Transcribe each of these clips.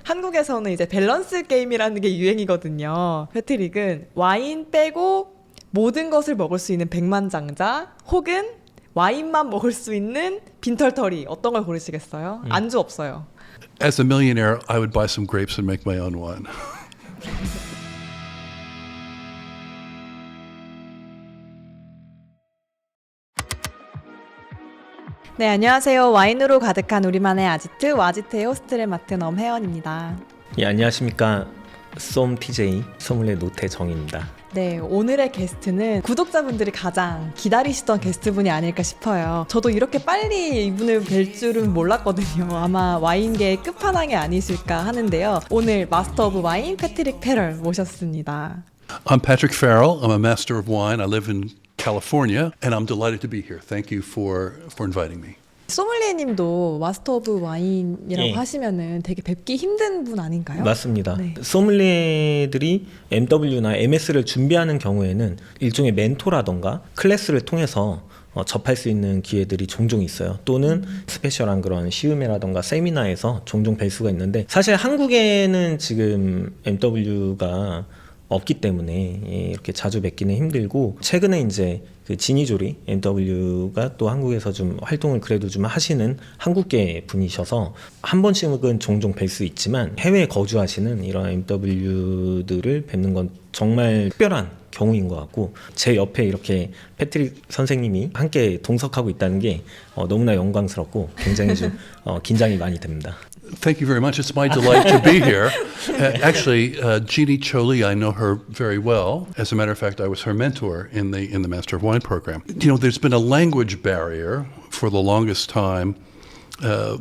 한국에서는 이제 밸런스 게임이라는 게 유행이거든요. 패트릭은 와인 빼고 모든 것을 먹을 수 있는 백만장자 혹은 와인만 먹을 수 있는 빈털터리 어떤 걸 고르시겠어요? 안주 없어요. As a millionaire, I would buy some grapes and make my own wine. 네, 안녕하세요. 와인으로 가득한 우리만의 아지트, 와지트의 호스트를 맡은 엄혜원입니다. 예, 안녕하십니까. 쏨 PJ 소믈리에 노태정입니다. 네, 오늘의 게스트는 구독자분들이 가장 기다리시던 게스트분이 아닐까 싶어요. 저도 이렇게 빨리 이분을 뵐 줄은 몰랐거든요. 아마 와인계의 끝판왕이 아니실까 하는데요. 오늘 마스터 오브 와인 패트릭 페럴 모셨습니다. I'm Patrick Farrell. I'm a master of wine. I live in California, and I'm delighted to be here. Thank you for inviting me. 소믈리에님도 마스터 오브 와인이라고 예. 하시면은 되게 뵙기 힘든 분 아닌가요? 맞습니다. 네. 소믈리에들이 MW나 MS를 준비하는 경우에는 일종의 멘토라던가 클래스를 통해서 접할 수 있는 기회들이 종종 있어요. 또는 스페셜한 그런 시음회라던가 세미나에서 종종 뵐 수가 있는데, 사실 한국에는 지금 MW가 없기 때문에 이렇게 자주 뵙기는 힘들고, 최근에 이제 그 지니조리 MW가 또 한국에서 좀 활동을 그래도 좀 하시는 한국계 분이셔서 한 번씩은 종종 뵐 수 있지만, 해외에 거주하시는 이런 MW들을 뵙는 건 정말 특별한 경우인 것 같고, 제 옆에 이렇게 패트릭 선생님이 함께 동석하고 있다는 게 너무나 영광스럽고 굉장히 좀 긴장이 많이 됩니다. Thank you very much. It's my delight to be here. Actually, Jeannie Choli, I know her very well. As a matter of fact, I was her mentor in the Master of Wine program. You know, there's been a language barrier for the longest time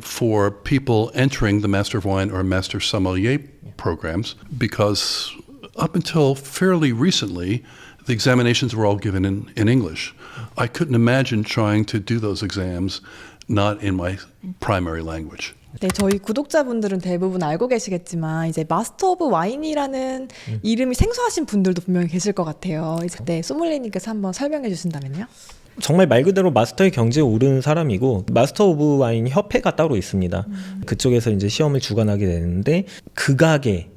for people entering the Master of Wine or Master Sommelier programs, because up until fairly recently, the examinations were all given in English. I couldn't imagine trying to do those exams not in my primary language. 네, 저희 구독자분들은 대부분 알고 계시겠지만 이제 마스터 오브 와인이라는 이름이 생소하신 분들도 분명히 계실 것 같아요. 이제 네, 소믈리에님께서 한번 설명해 주신다면요. 정말 말 그대로 마스터의 경지에 오른 사람이고, 마스터 오브 와인 협회가 따로 있습니다. 그쪽에서 이제 시험을 주관하게 되는데, 극악의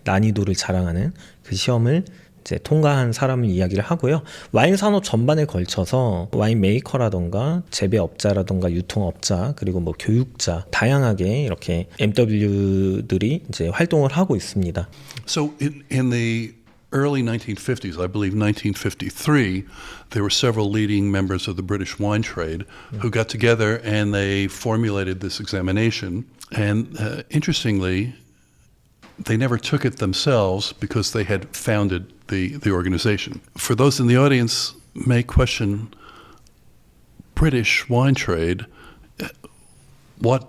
난이도를 자랑하는 그 시험을 이제 통과한 사람을 이야기를 하고요. 와인 산업 전반에 걸쳐서 와인 메이커라던가 재배업자라던가 유통업자, 그리고 뭐 교육자, 다양하게 이렇게 MW들이 이제 활동을 하고 있습니다. So in the early 1950s, I believe 1953, there were several leading members of the British wine trade who got together and they formulated this examination. And interestingly, they never took it themselves because they had founded the organization. For those in the audience may question British wine trade, what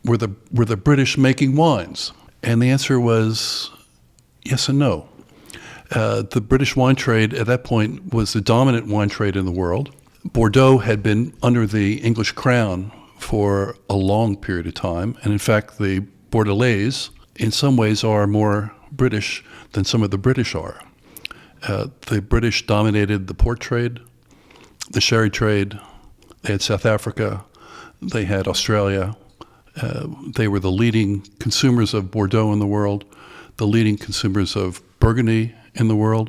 were the British making wines? And the answer was yes and no. The British wine trade at that point was the dominant wine trade in the world. Bordeaux had been under the English crown for a long period of time, and in fact the Bordelais in some ways are more British than some of the British are. The British dominated the port trade, the sherry trade. They had South Africa. They had Australia. They were the leading consumers of Bordeaux in the world, the leading consumers of Burgundy in the world.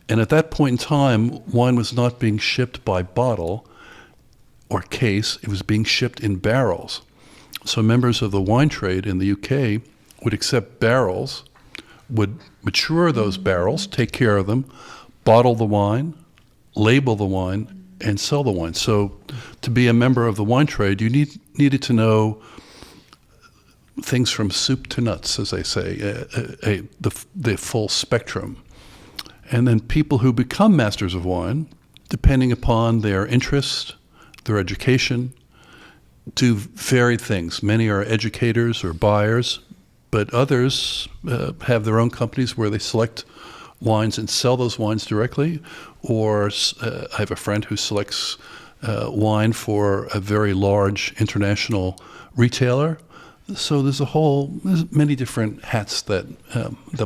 And at that point in time, wine was not being shipped by bottle or case. It was being shipped in barrels. So members of the wine trade in the UK would accept barrels, would mature those barrels, take care of them, bottle the wine, label the wine, and sell the wine. So to be a member of the wine trade, you needed to know things from soup to nuts, as they say, the full spectrum. And then people who become masters of wine, depending upon their interest, their education, do varied things. Many are educators or buyers, but others have their own companies where they select wines and sell those wines directly. Or I have a friend who selects wine for a very large international retailer. So there's many different hats that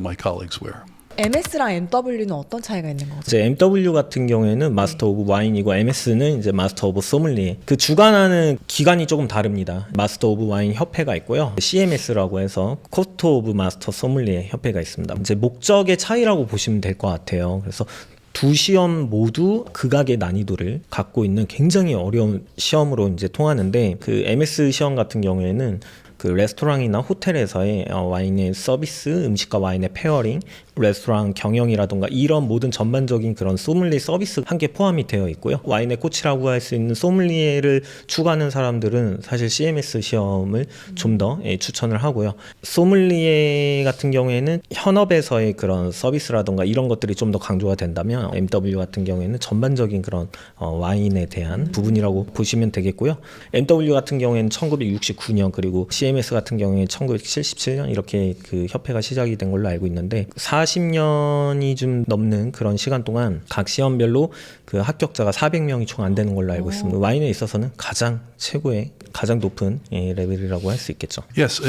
my colleagues wear. MS랑 MW는 어떤 차이가 있는 거죠? 이제 MW 같은 경우에는 마스터 오브 와인이고 MS는 이제 마스터 오브 소믈리에. 그 주관하는 기관이 조금 다릅니다. 마스터 오브 와인 협회가 있고요. CMS라고 해서 코스트 오브 마스터 소믈리에 협회가 있습니다. 이제 목적의 차이라고 보시면 될 것 같아요. 그래서 두 시험 모두 극악의 난이도를 갖고 있는 굉장히 어려운 시험으로 이제 통하는데, 그 MS 시험 같은 경우에는 그 레스토랑이나 호텔에서의 와인의 서비스, 음식과 와인의 페어링, 레스토랑 경영이라던가 이런 모든 전반적인 그런 소믈리에 서비스 한 개 포함이 되어 있고요. 와인의 꽃이라고 할 수 있는 소믈리에를 추구하는 사람들은 사실 CMS 시험을 좀 더 추천을 하고요. 소믈리에 같은 경우에는 현업에서의 그런 서비스라던가 이런 것들이 좀 더 강조가 된다면 MW 같은 경우에는 전반적인 그런 와인에 대한 부분이라고 보시면 되겠고요. MW 같은 경우에는 1969년 그리고 CMS 같은 경우에 1977년 이렇게 그 협회가 시작이 된 걸로 알고 있는데, 40년이 좀 넘는 그런 시간 동안 각 시험별로 그 합격자가 400명이 총 안 되는 걸로 알고 있습니다. 와인에 있어서는 가장 최고의 가장 높은 레벨이라고 할 수 있겠죠. Yes,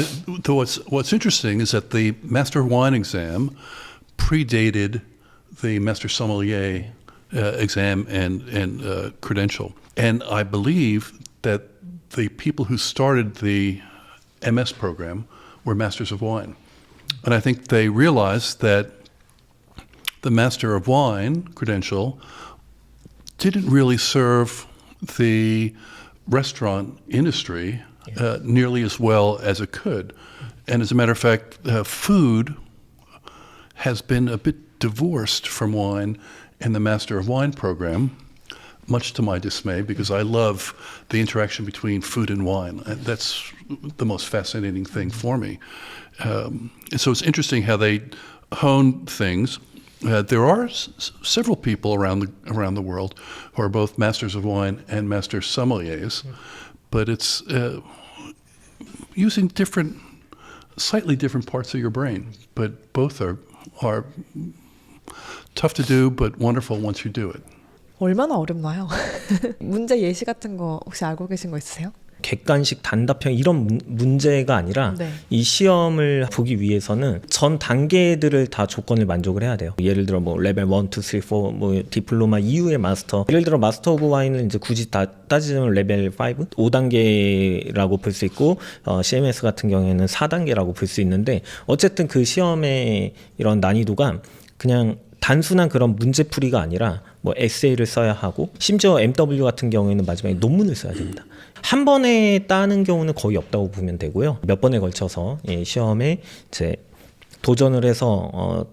what's interesting is that the Master of Wine exam predated the Master Sommelier exam and credential. And I believe that the people who started the MS program were Masters of Wine. And I think they realized that the Master of Wine credential didn't really serve the restaurant industry nearly as well as it could. And as a matter of fact, food has been a bit divorced from wine in the Master of Wine program, much to my dismay, because I love the interaction between food and wine. That's the most fascinating thing for me. So it's interesting how they hone things. There are several people around the world who are both masters of wine and master sommeliers, but it's using slightly different parts of your brain. But both are tough to do, but wonderful once you do it. 얼마나 어렵나요? 문제 예시 같은 거 혹시 알고 계신 거 있으세요? 객관식 단답형 이런 문제가 아니라 네. 이 시험을 보기 위해서는 전 단계들을 다 조건을 만족을 해야 돼요. 예를 들어 뭐 레벨 1, 2, 3, 4, 뭐 디플로마 이후의 마스터. 예를 들어 마스터 오브 와인을 이제 굳이 다 따지면 레벨 5, 5단계라고 볼 수 있고 CMS 같은 경우에는 4단계라고 볼 수 있는데, 어쨌든 그 시험의 이런 난이도가 그냥 단순한 그런 문제풀이가 아니라 뭐 에세이를 써야 하고, 심지어 MW 같은 경우에는 마지막에 논문을 써야 됩니다. 한 번에 따는 경우는 거의 없다고 보면 되고요. 몇 번에 걸쳐서 시험에 이제 도전을 해서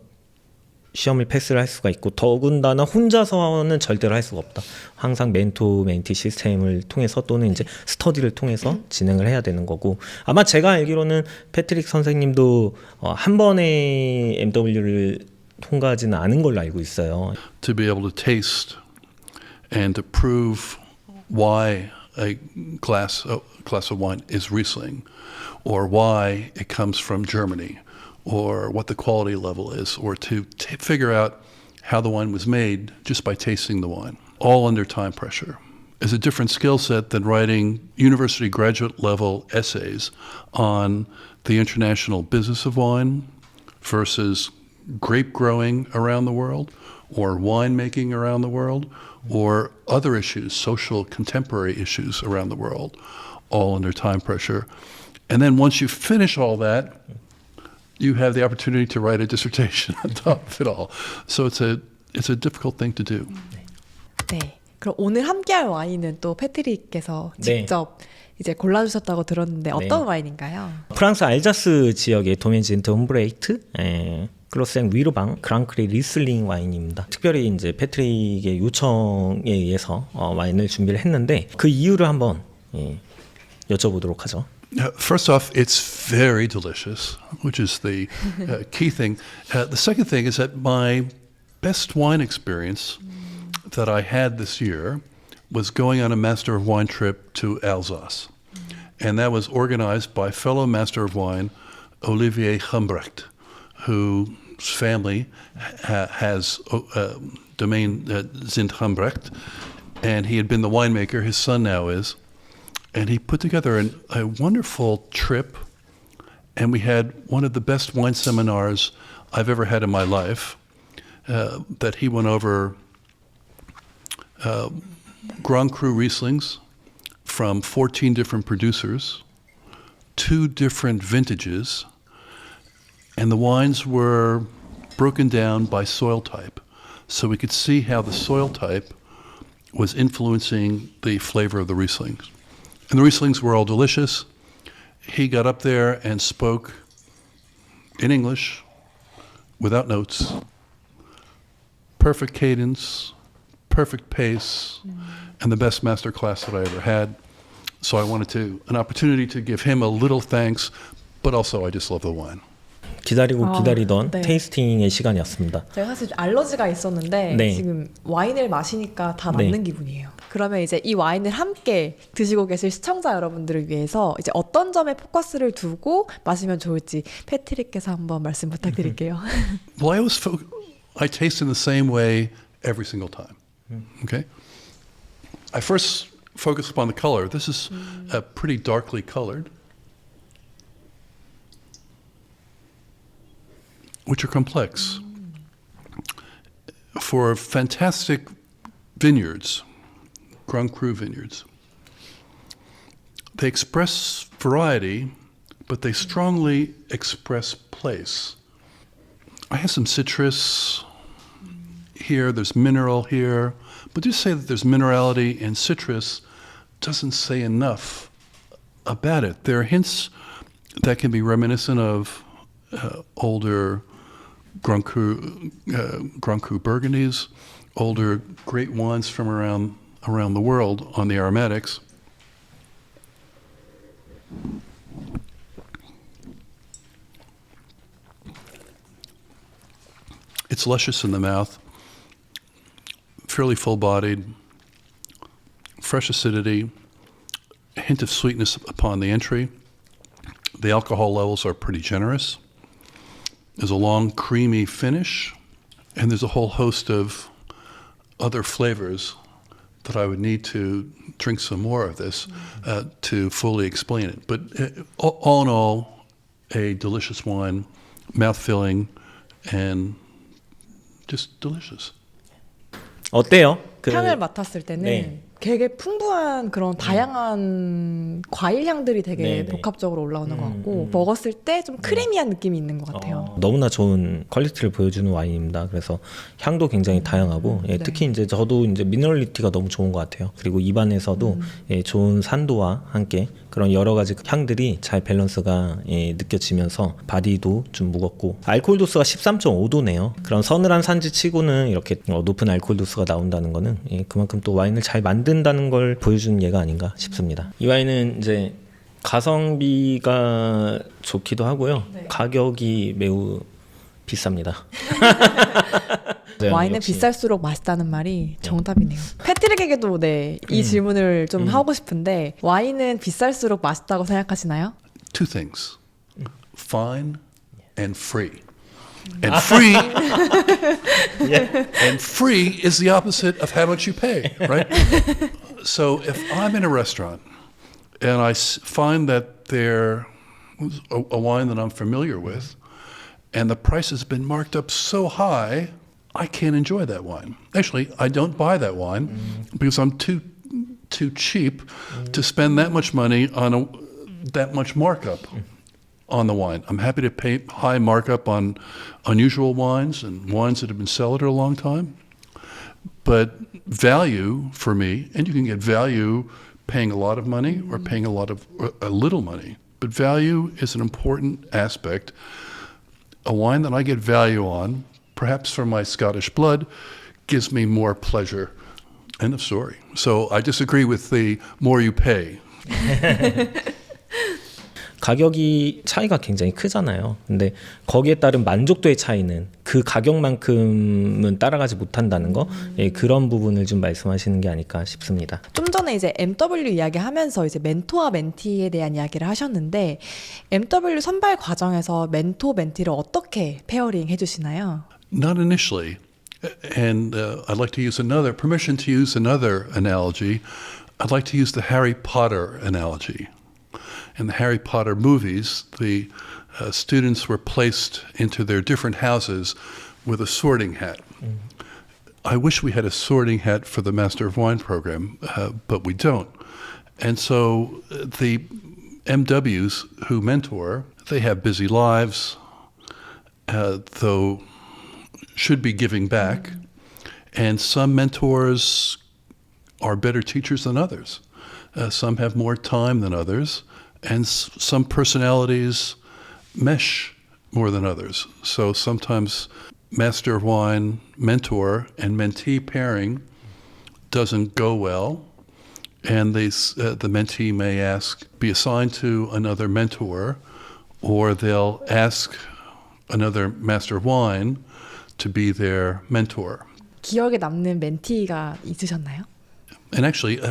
시험을 패스를 할 수가 있고, 더군다나 혼자서는 절대로 할 수가 없다. 항상 멘토 멘티 시스템을 통해서 또는 이제 스터디를 통해서 진행을 해야 되는 거고, 아마 제가 알기로는 패트릭 선생님도 한 번에 MW를 통과하지는 않은 걸로 알고 있어요. To be able to taste and to prove why a glass of wine is Riesling, or why it comes from Germany, or what the quality level is, or to figure out how the wine was made just by tasting the wine, all under time pressure, is a different skill set than writing university graduate level essays on the international business of wine versus grape growing around the world, or winemaking around the world, or other issues, social contemporary issues around the world, all under time pressure. And then once you finish all that, you have the opportunity to write a dissertation on top of it all. So it's a difficult thing to do. 네. 그럼 오늘 함께할 와인은 또 패트릭께서 직접 이제 골라주셨다고 들었는데 어떤 와인인가요? 프랑스 알자스 지역의 도메진트 홈브레이트, 클로생 위르방 그랑크리 리슬링 와인입니다. 특별히 이제 패트릭의 요청에 의해서 와인을 준비를 했는데 그 이유를 한번 여쭤보도록 하죠. First off, it's very delicious, which is the key thing. The second thing is that my best wine experience that I had this year was going on a Master of Wine trip to Alsace. And that was organized by fellow Master of Wine, Olivier Humbrecht, whose family has domain Zint Humbrecht. And he had been the winemaker, his son now is. And he put together a wonderful trip. And we had one of the best wine seminars I've ever had in my life. that he went over Grand Cru Rieslings from 14 different producers, 2 different vintages, and the wines were broken down by soil type. So we could see how the soil type was influencing the flavor of the Rieslings. And the Rieslings were all delicious. He got up there and spoke in English, without notes, perfect cadence, perfect pace, and the best master class that I ever had. So I wanted an opportunity to give him a little thanks, but also I just love the wine. 기다리고 기다리던 네. 테이스팅의 시간이었습니다. 제가 사실 알러지가 있었는데 네. 지금 와인을 마시니까 다 네. 맞는 기분이에요. 그러면 이제 이 와인을 함께 드시고 계실 시청자 여러분들을 위해서 이제 어떤 점에 포커스를 두고 마시면 좋을지 패트릭께서 한번 말씀 부탁드릴게요. Well, I taste in the same way every single time. Okay? I first focus upon the color. This is pretty darkly colored, which are complex. For fantastic vineyards, Grand Cru vineyards, they express variety, but they strongly express place. I have some citrus here, there's mineral here, but just say that there's minerality and citrus doesn't say enough about it. There are hints that can be reminiscent of older Grand Cru Burgundies, older great wines from around the world on the aromatics. It's luscious in the mouth, fairly full-bodied, fresh acidity, a hint of sweetness upon the entry. The alcohol levels are pretty generous. There's a long, creamy finish, and there's a whole host of other flavors that I would need to drink some more of this to fully explain it. But all in all, a delicious wine, mouth-filling, and just delicious. 어때요? 향을 맡았을 때는 네. 되게 풍부한 그런 다양한 과일 향들이 되게 네, 네. 복합적으로 올라오는 것 같고 먹었을 때 좀 크리미한 느낌이 있는 것 같아요. 너무나 좋은 퀄리티를 보여주는 와인입니다. 그래서 향도 굉장히 다양하고 예, 네. 특히 이제 저도 이제 미너럴리티가 너무 좋은 것 같아요. 그리고 입안에서도 예, 좋은 산도와 함께 그런 여러 가지 향들이 잘 밸런스가 예, 느껴지면서 바디도 좀 무겁고 알코올 도수가 13.5도네요. 그런 서늘한 산지 치고는 이렇게 높은 알코올 도수가 나온다는 거는 예, 그만큼 또 와인을 잘 만든다는 걸 보여주는 예가 아닌가 싶습니다. 이 와인은 이제 가성비가 좋기도 하고요. 네. 가격이 매우 비쌉니다. 와인은 역시. 비쌀수록 맛있다는 말이 정답이네요. 패트릭에게도 네, 이 질문을 좀 하고 싶은데 와인은 비쌀수록 맛있다고 생각하시나요? 2 things, fine and free. And free, and free is the opposite of how much you pay, right? So if I'm in a restaurant and I find that there's a wine that I'm familiar with, and the price has been marked up so high, I can't enjoy that wine. Actually, I don't buy that wine because I'm too cheap to spend that much money on that much markup on the wine. I'm happy to pay high markup on unusual wines and wines that have been cellared a long time. But value for me, and you can get value paying a lot of money or paying a little money, but value is an important aspect. A wine that I get value on, perhaps from my Scottish blood, gives me more pleasure. End of story. So I disagree with the more you pay. 가격이 차이가 굉장히 크잖아요. 근데 거기에 따른 만족도의 차이는 그 가격만큼은 따라가지 못한다는 거, 예, 그런 부분을 좀 말씀하시는 게 아닐까 싶습니다. 좀 전에 이제 MW 이야기하면서 이제 멘토와 멘티에 대한 이야기를 하셨는데 MW 선발 과정에서 멘토 멘티를 어떻게 페어링 해주시나요? Not initially. And I'd like to use permission to use another analogy. I'd like to use the Harry Potter analogy. In the Harry Potter movies, the students were placed into their different houses with a sorting hat. I wish we had a sorting hat for the Master of Wine program, but we don't. And so the MWs who mentor, they have busy lives, though should be giving back. And some mentors are better teachers than others. Some have more time than others, and some personalities mesh more than others. So sometimes Master of Wine mentor and mentee pairing doesn't go well, and the mentee may be assigned to another mentor, or they'll ask another Master of Wine to be their mentor. 기억에 남는 멘티가 있으셨나요? And actually,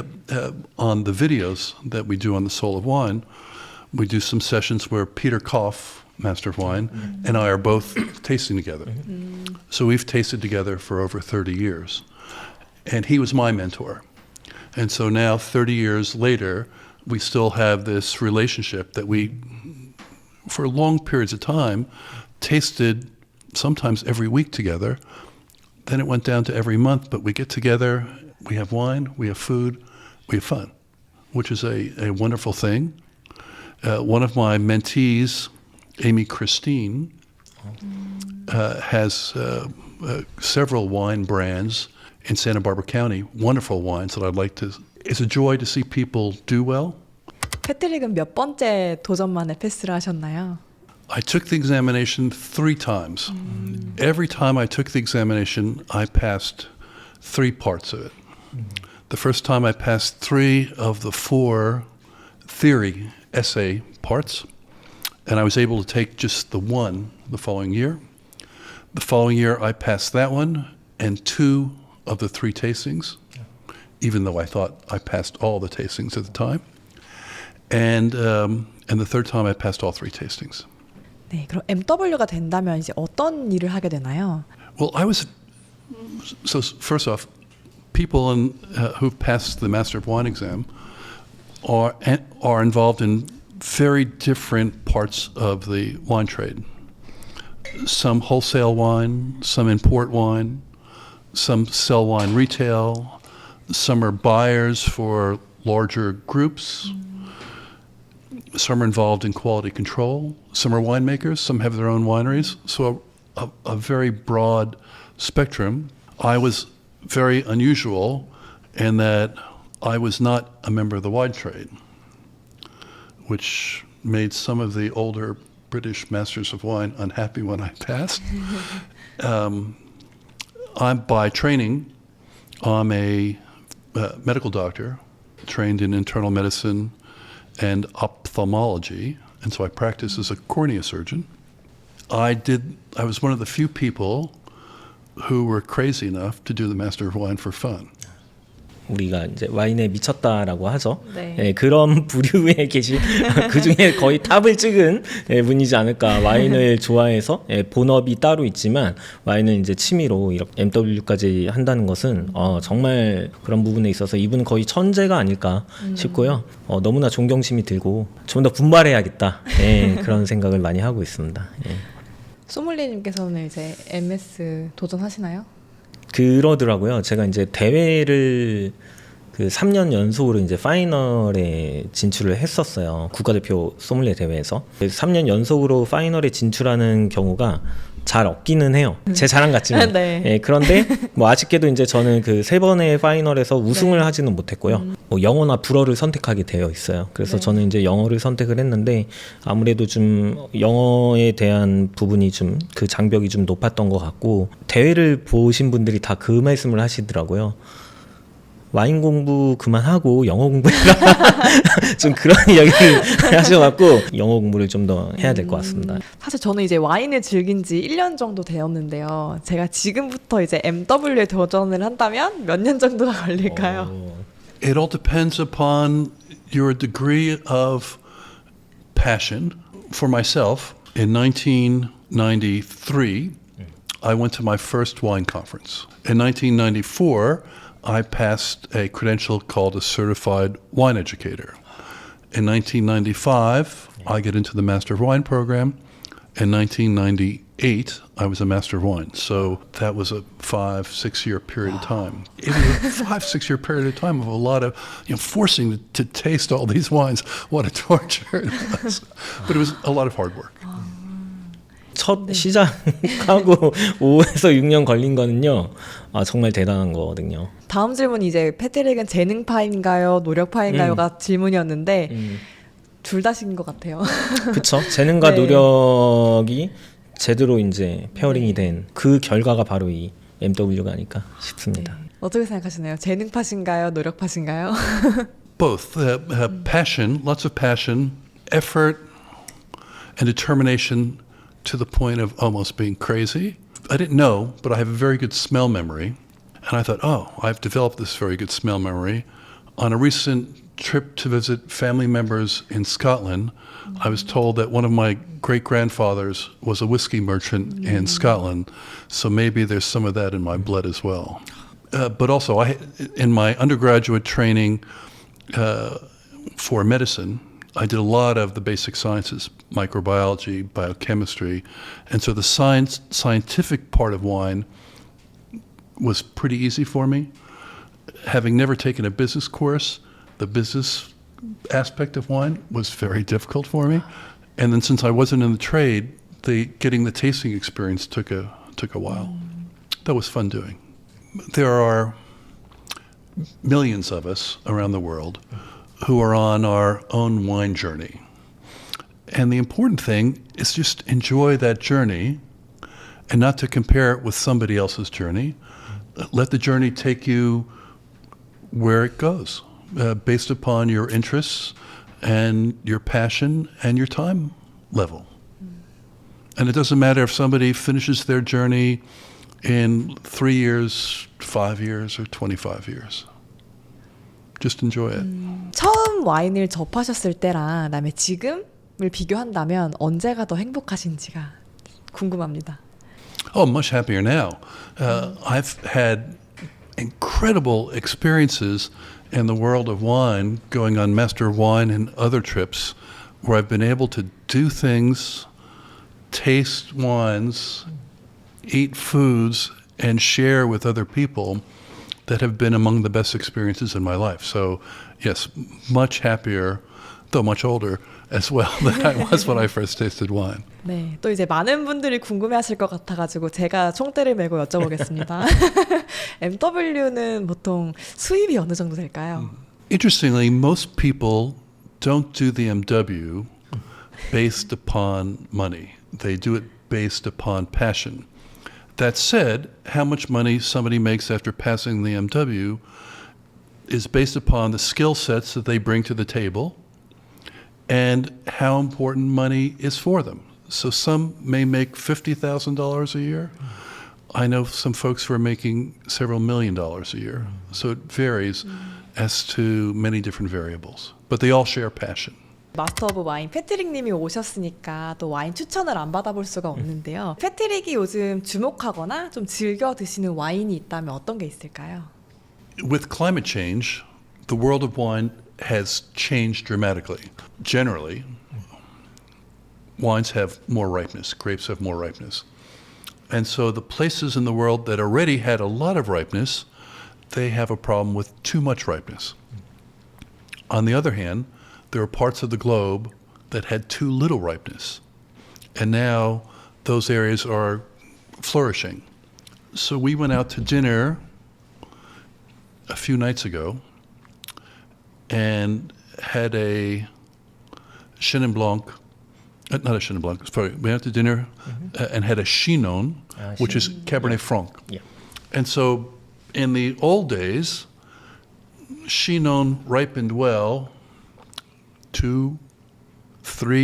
on the videos that we do on the Soul of Wine, we do some sessions where Peter Koff, Master of Wine, and I are both tasting together. So we've tasted together for over 30 years. And he was my mentor. And so now, 30 years later, we still have this relationship that we, for long periods of time, tasted sometimes every week together. Then it went down to every month, but we get together, we have wine, we have food, we have fun, which is a wonderful thing. One of my mentees, Amy Christine, has several wine brands in Santa Barbara County, wonderful wines that I'd like to. It's a joy to see people do well. 패트릭은 몇 번째 도전 만에 패스를 하셨나요? I took the examination 3 times. Every time I took the examination, I passed 3 parts of it. The first time I passed 3 of the 4 theory essay parts, and I was able to take just the 1 the following year. The following year, I passed that one and 2 of the 3 tastings, even though I thought I passed all the tastings at the time. And the third time, I passed all 3 tastings. 네, 그럼 MW가 된다면 이제 어떤 일을 하게 되나요? Well, so first off, people who've passed the Master of Wine exam are involved in very different parts of the wine trade. Some wholesale wine, some import wine, some sell wine retail, some are buyers for larger groups. Some are involved in quality control. Some are winemakers. Some have their own wineries. So a very broad spectrum. I was very unusual in that I was not a member of the wine trade, which made some of the older British masters of wine unhappy when I passed. I'm by training, I'm a medical doctor, trained in internal medicine and ophthalmology, and so I practice as a cornea surgeon. I was one of the few people who were crazy enough to do the Master of Wine for fun. 우리가 이제 와인에 미쳤다라고 하죠. 네. 예, 그런 부류에 계신 그 중에 거의 탑을 찍은 분이지 않을까. 와인을 좋아해서 본업이 따로 있지만 와인은 이제 취미로 이렇게 MW까지 한다는 것은 정말 그런 부분에 있어서 이분은 거의 천재가 아닐까 싶고요. 너무나 존경심이 들고 좀 더 분발해야겠다. 그런 생각을 많이 하고 있습니다. 소믈리에님께서는 이제 MS 도전하시나요? 그러더라고요. 제가 이제 대회를 그 3년 연속으로 이제 파이널에 진출을 했었어요. 국가대표 소믈리에 대회에서. 3년 연속으로 파이널에 진출하는 경우가 잘 없기는 해요. 제 자랑 같지만. 네. 그런데 뭐 아쉽게도 이제 저는 그 3번의 파이널에서 우승을 하지는 못했고요. 뭐 영어나 불어를 선택하게 되어 있어요. 그래서 저는 이제 영어를 선택을 했는데 아무래도 좀 영어에 대한 부분이 좀 그 장벽이 좀 높았던 것 같고 대회를 보신 분들이 다 그 말씀을 하시더라고요. 와인 공부 그만하고 영어 공부해라. 좀 그런 이야기를 하셔갖고 영어 공부를 좀 더 해야 될 것 같습니다. 사실 저는 이제 와인을 즐긴 지 1년 정도 되었는데요. 제가 지금부터 이제 MW에 도전을 한다면 몇 년 정도가 걸릴까요? It all depends upon your degree of passion. For myself, in 1993, I went to my first wine conference. In 1994, I passed a credential called a certified wine educator. In 1995, I get into the Master of Wine program, In 1998, I was a master of wine. So that was a 5-6 year period of time. It was a 5-6 year period of time of a lot of, forcing to taste all these wines. What a torture it was. But it was a lot of hard work. 첫 시작하고 5에서 6년 걸린 거는요. 정말 대단한 거거든요. 다음 질문이 이제 패트릭은 재능파인가요, 노력파인가요가 질문이었는데 둘 다신 것 같아요. 그쵸? 재능과 네. 노력이 제대로 이제 페어링이 된 그 결과가 바로 이 MW가 아닐까 싶습니다. 어떻게 생각하시나요? 재능파신가요, 노력파신가요? Both. Passion, lots of passion, effort, and determination to the point of almost being crazy. I didn't know, but I have a very good smell memory. And I thought, I've developed this very good smell memory. On a recent trip to visit family members in Scotland, I was told that one of my great-grandfathers was a whiskey merchant in Scotland, so maybe there's some of that in my blood as well. But also, in my undergraduate training for medicine, I did a lot of the basic sciences, microbiology, biochemistry, and so the scientific part of wine was pretty easy for me. Having never taken a business course, the business aspect of wine was very difficult for me. And then since I wasn't in the trade, getting the tasting experience took a while. That was fun doing. There are millions of us around the world who are on our own wine journey. And the important thing is just enjoy that journey and not to compare it with somebody else's journey. Let the journey take you where it goes, based upon your interests and your passion and your time level. And it doesn't matter if somebody finishes their journey in 3 years, 5 years, or 25 years. Just enjoy it. 처음 와인을 접하셨을 때랑 그다음에 지금을 비교한다면 언제가 더 행복하신지가 궁금합니다. Oh, much happier now. I've had incredible experiences in the world of wine, going on Master of Wine and other trips, where I've been able to do things, taste wines, eat foods, and share with other people that have been among the best experiences in my life. So, yes, much happier, though much older as well than I was when I first tasted wine. 네, 또 이제 많은 분들이 궁금해하실 것 같아가지고 제가 총대를 메고 여쭤보겠습니다. MW는 보통 수입이 어느 정도 될까요? Interestingly, most people don't do the MW based upon money. They do it based upon passion. That said, how much money somebody makes after passing the MW is based upon the skill sets that they bring to the table and how important money is for them. So some may make $50,000 a year. I know some folks who are making several $1 million a year. So it varies as to many different variables. But they all share passion. 마스터 오브 와인 패트릭 님이 오셨으니까 또 와인 추천을 안 받아볼 수가 없는데요. 패트릭이 요즘 주목하거나 좀 즐겨 드시는 와인이 있다면 어떤 게 있을까요? With climate change, the world of wine has changed dramatically. Generally, wines have more ripeness, grapes have more ripeness. And so the places in the world that already had a lot of ripeness, they have a problem with too much ripeness. On the other hand, there are parts of the globe that had too little ripeness. And now those areas are flourishing. So we went out to dinner a few nights ago and had a Chenin Blanc, not a Chenin Blanc, sorry, we went out to dinner and had a Chinon, which is Cabernet Franc. Yeah. And so in the old days, Chinon ripened well 2-3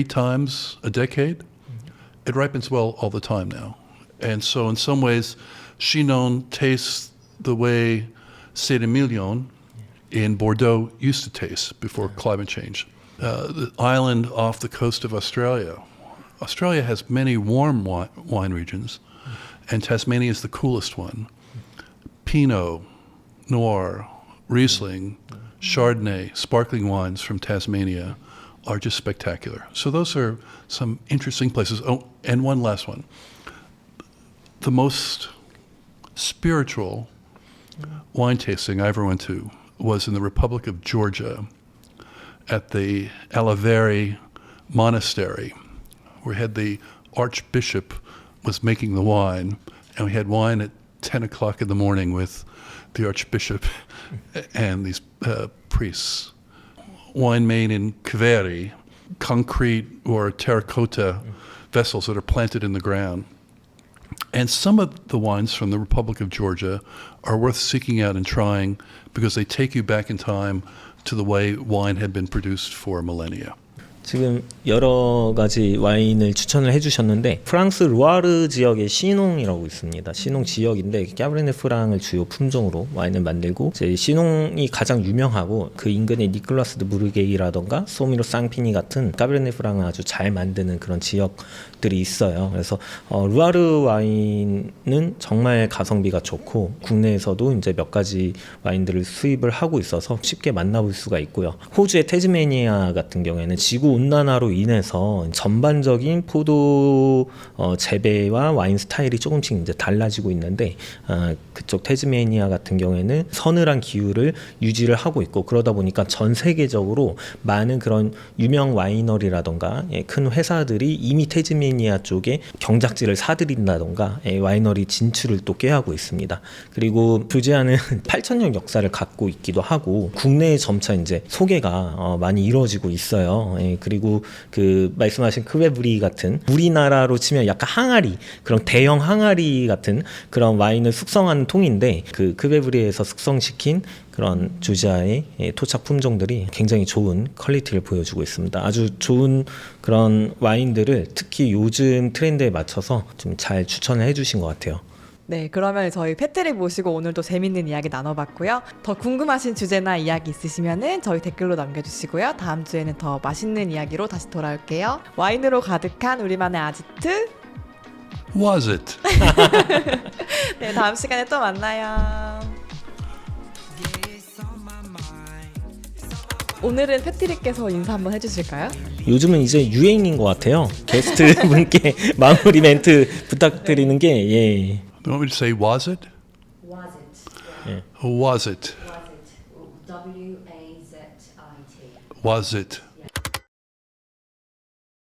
times a decade. It ripens well all the time now. And so in some ways, Chinon tastes the way Saint-Emilion in Bordeaux used to taste before climate change. The island off the coast of Australia. Australia has many warm wine regions, and Tasmania is the coolest one. Pinot, Noir, Riesling, Chardonnay, sparkling wines from Tasmania, are just spectacular. So those are some interesting places. Oh, and one last one. The most spiritual wine tasting I ever went to was in the Republic of Georgia at the Alaveri Monastery. We had the Archbishop was making the wine, and we had wine at 10 o'clock in the morning with the Archbishop and these priests. Wine made in kaveri, concrete or terracotta vessels that are planted in the ground. And some of the wines from the Republic of Georgia are worth seeking out and trying because they take you back in time to the way wine had been produced for millennia. 지금 여러 가지 와인을 추천을 해주셨는데 프랑스 루아르 지역의 시농이라고 있습니다. 시농 지역인데 까베르네 프랑을 주요 품종으로 와인을 만들고 이제 시농이 가장 유명하고 그 인근의 니콜라스 드 무르게이라던가 소미로 쌍피니 같은 까베르네 프랑을 아주 잘 만드는 그런 지역들이 있어요. 그래서 루아르 와인은 정말 가성비가 좋고 국내에서도 이제 몇 가지 와인들을 수입을 하고 있어서 쉽게 만나볼 수가 있고요. 호주의 태즈메니아 같은 경우에는 지구 온난화로 인해서 전반적인 포도 재배와 와인 스타일이 조금씩 이제 달라지고 있는데 그쪽 태즈메니아 같은 경우에는 서늘한 기후를 유지를 하고 있고 그러다 보니까 전 세계적으로 많은 그런 유명 와이너리라던가 큰 회사들이 이미 태즈메니아 쪽에 경작지를 사들인다던가 와이너리 진출을 또 꾀하고 있습니다. 그리고 부지아는 8,000년 역사를 갖고 있기도 하고 국내에 점차 이제 소개가 많이 이루어지고 있어요. 그리고 그 말씀하신 크베브리 같은 우리나라로 치면 약간 항아리 그런 대형 항아리 같은 그런 와인을 숙성하는 통인데 그 크베브리에서 숙성시킨 그런 주지아의 토착 품종들이 굉장히 좋은 퀄리티를 보여주고 있습니다. 아주 좋은 그런 와인들을 특히 요즘 트렌드에 맞춰서 좀 잘 추천을 해주신 것 같아요. 네, 그러면 저희 패트릭 모시고 오늘도 재밌는 이야기 나눠봤고요. 더 궁금하신 주제나 이야기 있으시면은 저희 댓글로 남겨주시고요. 다음 주에는 더 맛있는 이야기로 다시 돌아올게요. 와인으로 가득한 우리만의 아지트. Was it? 네, 다음 시간에 또 만나요. 오늘은 패트릭께서 인사 한번 해주실까요? 요즘은 이제 유행인 것 같아요. 게스트 분께 마무리 멘트 부탁드리는 게 예. You want me to say was it? Was it? Was it? Was it? W-A-Z-I-T. Was it?